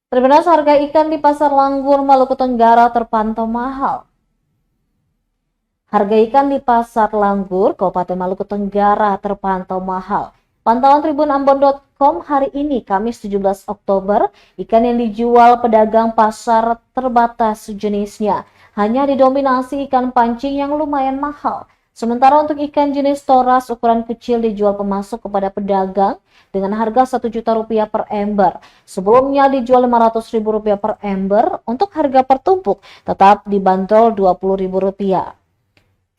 Terbenas harga ikan di Pasar Langgur, Maluku Tenggara terpantau mahal. Harga ikan di Pasar Langgur, Kabupaten Maluku Tenggara terpantau mahal. Pantauan tribunambon.com hari ini, Kamis 17 Oktober, ikan yang dijual pedagang pasar terbatas jenisnya. Hanya didominasi ikan pancing yang lumayan mahal. Sementara untuk ikan jenis toras ukuran kecil dijual pemasok kepada pedagang dengan harga Rp1.000.000 per ember. Sebelumnya dijual Rp500.000 per ember, untuk harga per tumpuk tetap dibanderol Rp20.000.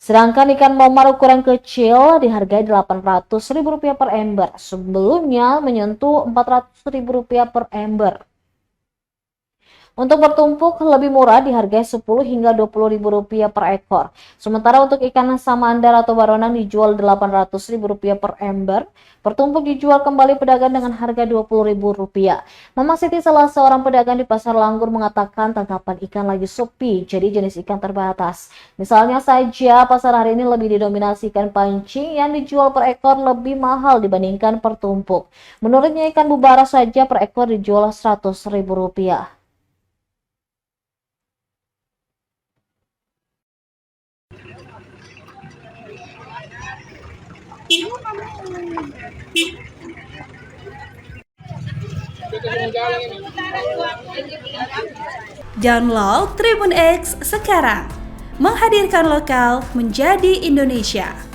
Sedangkan ikan momar ukuran kecil dihargai Rp800.000 per ember. Sebelumnya menyentuh Rp400.000 per ember. Untuk bertumpuk lebih murah dihargai Rp10 hingga Rp20.000 per ekor. Sementara untuk ikan samandar atau baronang dijual Rp800.000 per ember. Bertumpuk dijual kembali pedagang dengan harga Rp20.000. Mama Siti, salah seorang pedagang di Pasar Langgur, mengatakan tangkapan ikan lagi sepi, jadi jenis ikan terbatas. Misalnya saja pasar hari ini lebih didominasi ikan pancing yang dijual per ekor lebih mahal dibandingkan per tumpuk. Menurutnya ikan bubara saja per ekor dijual Rp100.000. Download Tribun X sekarang, menghadirkan lokal menjadi Indonesia.